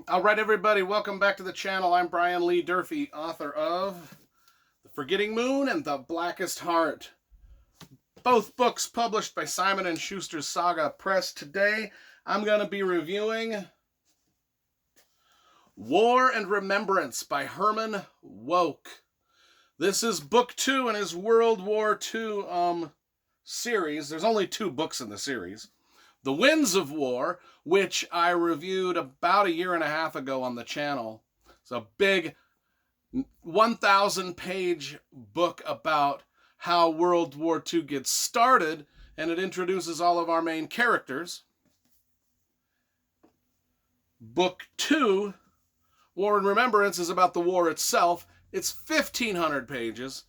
All right, everybody, welcome back to the channel. I'm Brian Lee Durfee, author of The Forgetting Moon and The Blackest Heart. Both books published by Simon & Schuster's Saga Press. Today, I'm going to be reviewing War and Remembrance by Herman Wouk. This is book 2 in his World War II series. There's only 2 books in the series. The Winds of War, which I reviewed about a year and a half ago on the channel. It's a big 1,000-page book about how World War II gets started, and it introduces all of our main characters. Book 2, War and Remembrance, is about the war itself. It's 1,500 pages.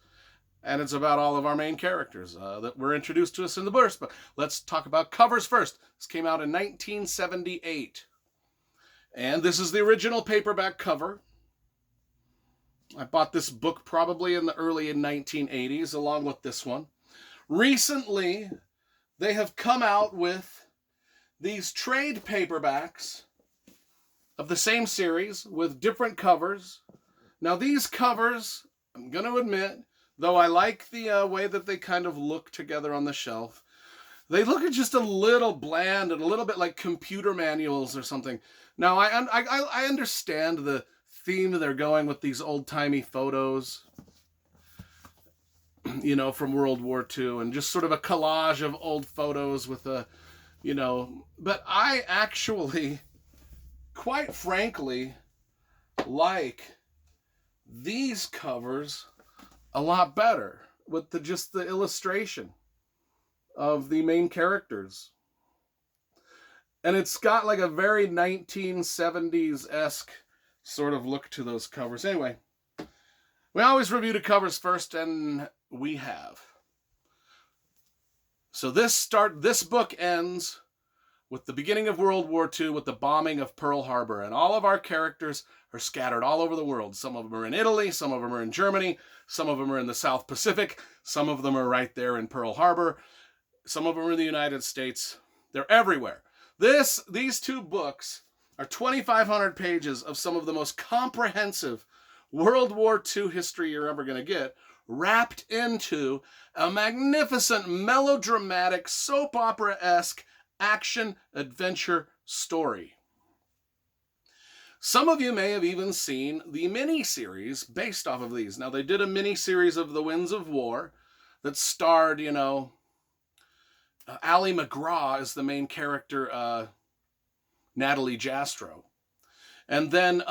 And it's about all of our main characters that were introduced to us in the books. But let's talk about covers first. This came out in 1978. And this is the original paperback cover. I bought this book probably in the early 1980s, along with this one. Recently, they have come out with these trade paperbacks of the same series with different covers. Now, these covers, I'm going to admit, though I like the way that they kind of look together on the shelf, they look just a little bland and a little bit like computer manuals or something. Now, I understand the theme they're going with these old-timey photos, you know, from World War II, and just sort of a collage of old photos with a, you know, but I actually, quite frankly, like these covers a lot better with just the illustration of the main characters. And it's got like a very 1970s-esque sort of look to those covers. Anyway, we always review the covers first, and we have. So this book ends with the beginning of World War II, with the bombing of Pearl Harbor, and all of our characters are scattered all over the world. Some of them are in Italy, some of them are in Germany, some of them are in the South Pacific, some of them are right there in Pearl Harbor, some of them are in the United States. They're everywhere. These 2 books are 2,500 pages of some of the most comprehensive World War II history you're ever going to get, wrapped into a magnificent, melodramatic, soap opera-esque action-adventure story. Some of you may have even seen the mini-series based off of these. Now, they did a mini-series of The Winds of War that starred, you know, Ali MacGraw as the main character, Natalie Jastrow. And then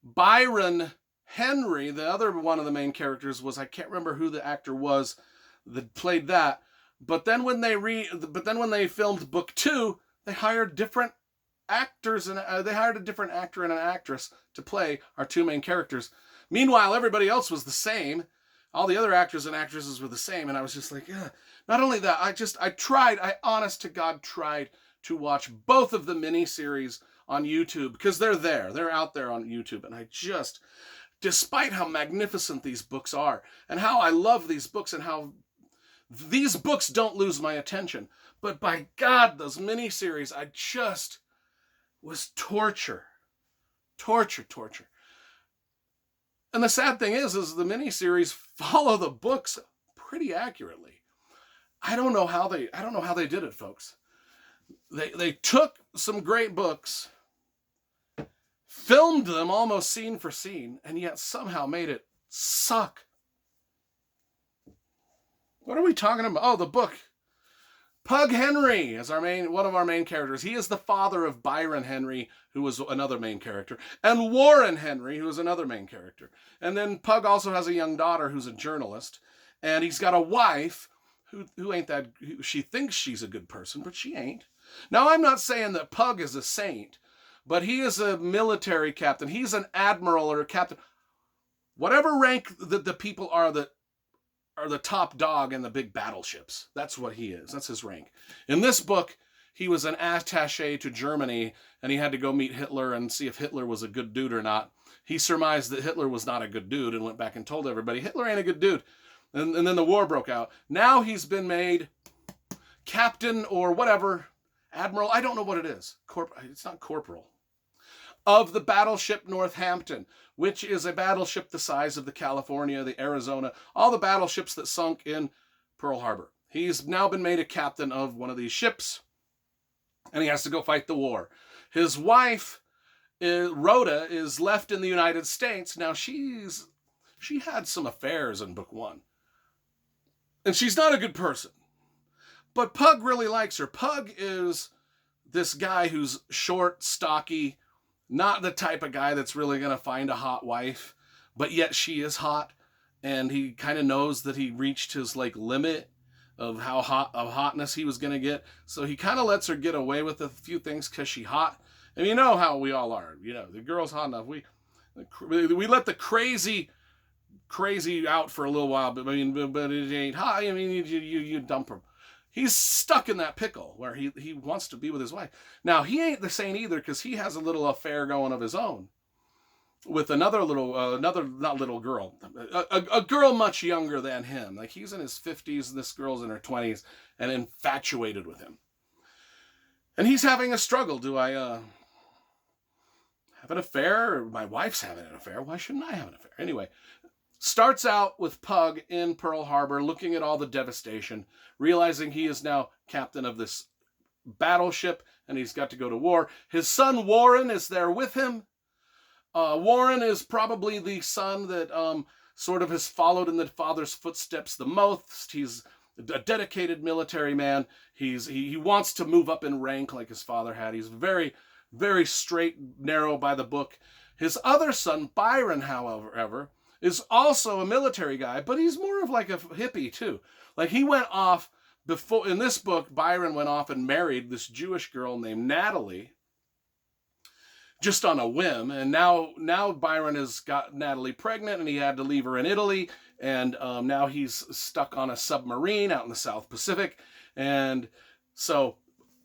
Byron Henry, the other one of the main characters, was, I can't remember who the actor was that played that. But then when they filmed book 2, they hired different actors, and they hired a different actor and an actress to play our 2 main characters. Meanwhile, everybody else was the same. All the other actors and actresses were the same, and I was just like, ugh. Not only that, I honest to God tried to watch both of the miniseries on YouTube, because they're out there on YouTube, and I just, despite how magnificent these books are, and how I love these books, and how these books don't lose my attention, but by God, those miniseries, I just was torture. And the sad thing is the miniseries follow the books pretty accurately. I don't know how they did it, folks. They took some great books, filmed them almost scene for scene, and yet somehow made it suck. What are we talking about? Oh, the book. Pug Henry is one of our main characters. He is the father of Byron Henry, who was another main character, and Warren Henry, who is another main character. And then Pug also has a young daughter who's a journalist, and he's got a wife who ain't that. She thinks she's a good person, but she ain't. Now, I'm not saying that Pug is a saint, but he is a military captain. He's an admiral or a captain. Whatever rank the people are that are the top dog in the big battleships. That's what he is. That's his rank. In this book, he was an attaché to Germany, and he had to go meet Hitler and see if Hitler was a good dude or not. He surmised that Hitler was not a good dude and went back and told everybody, Hitler ain't a good dude. And then the war broke out. Now he's been made captain or whatever, admiral. I don't know what it is. It's not corporal. of the battleship Northampton, which is a battleship the size of the California, the Arizona, all the battleships that sunk in Pearl Harbor. He's now been made a captain of one of these ships, and he has to go fight the war. His wife, Rhoda, is left in the United States. Now, she had some affairs in book 1, and she's not a good person. But Pug really likes her. Pug is this guy who's short, stocky, not the type of guy that's really going to find a hot wife, but yet she is hot, and he kind of knows that he reached his limit of how hotness he was going to get, so he kind of lets her get away with a few things because she's hot. And you know how we all are. The girl's hot enough. We let the crazy out for a little while, but it ain't hot. You dump him. He's stuck in that pickle where he wants to be with his wife. Now, he ain't the same either, because he has a little affair going of his own with another girl, a girl much younger than him. He's in his 50s and this girl's in her 20s and infatuated with him. And he's having a struggle. Do I have an affair? Or my wife's having an affair. Why shouldn't I have an affair? Anyway, starts out with Pug in Pearl Harbor, looking at all the devastation, realizing he is now captain of this battleship, and he's got to go to war. His son Warren is there with him. Warren is probably the son that sort of has followed in the father's footsteps the most. He's a dedicated military man. He wants to move up in rank like his father had. He's very, very straight, narrow by the book. His other son, Byron, however, is also a military guy, but he's more of like a hippie too. He went off before, in this book, Byron went off and married this Jewish girl named Natalie, just on a whim. And now Byron has got Natalie pregnant, and he had to leave her in Italy. And now he's stuck on a submarine out in the South Pacific. And so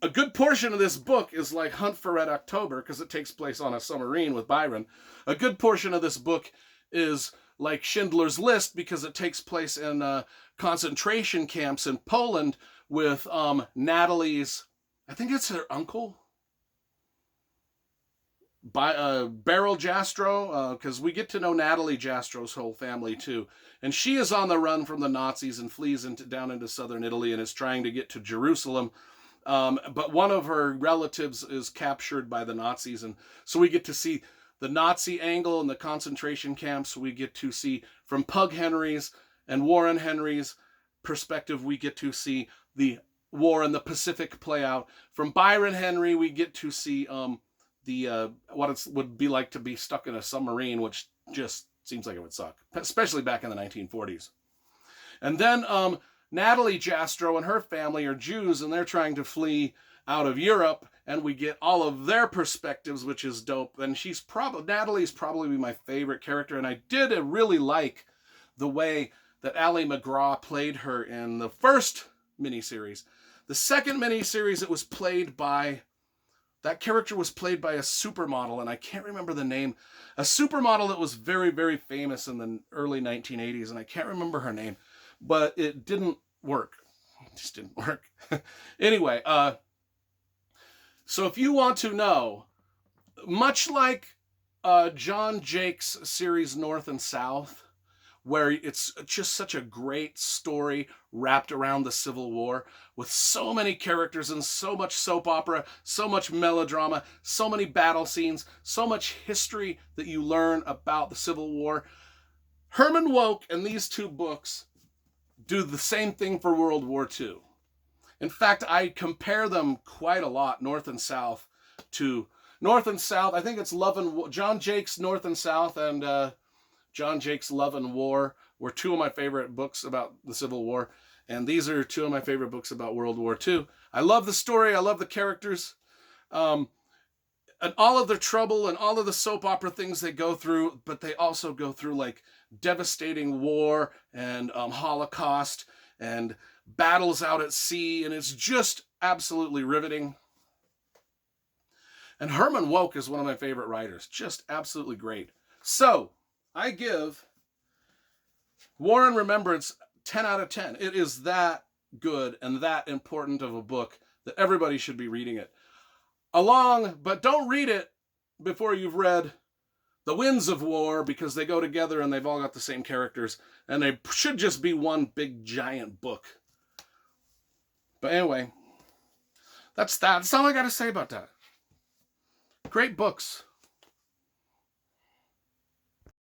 a good portion of this book is like Hunt for Red October, because it takes place on a submarine with Byron. A good portion of this book is like Schindler's List, because it takes place in concentration camps in Poland with Natalie's, I think it's her uncle, Beryl Jastrow, because we get to know Natalie Jastrow's whole family too. And she is on the run from the Nazis and flees down into southern Italy and is trying to get to Jerusalem. But one of her relatives is captured by the Nazis, and so we get to see the Nazi angle in the concentration camps. We get to see from Pug Henry's and Warren Henry's perspective, we get to see the war in the Pacific play out. From Byron Henry, we get to see what it would be like to be stuck in a submarine, which just seems like it would suck, especially back in the 1940s. And then Natalie Jastrow and her family are Jews, and they're trying to flee out of Europe, and we get all of their perspectives, which is dope. And Natalie's probably my favorite character, and I did really like the way that Ali McGraw played her in the first miniseries. The second miniseries, that character was played by a supermodel, and I can't remember the name. A supermodel that was very, very famous in the early 1980s, and I can't remember her name, but it didn't work. It just didn't work. Anyway, so if you want to know, much like John Jake's series North and South, where it's just such a great story wrapped around the Civil War with so many characters and so much soap opera, so much melodrama, so many battle scenes, so much history that you learn about the Civil War. Herman Wouk and these two books do the same thing for World War II. In fact, I compare them quite a lot, North and South. I think it's John Jake's North and South and John Jake's Love and War were two of my favorite books about the Civil War, and these are two of my favorite books about World War II. I love the story, I love the characters, and all of the trouble and all of the soap opera things they go through, but they also go through like devastating war and Holocaust and battles out at sea, and it's just absolutely riveting. And Herman Wouk is one of my favorite writers, just absolutely great. So I give War and Remembrance 10 out of 10. It is that good and that important of a book that everybody should be reading it. But don't read it before you've read The Winds of War, because they go together and they've all got the same characters, and they should just be one big giant book. But anyway, that's all I got to say about that. Great books.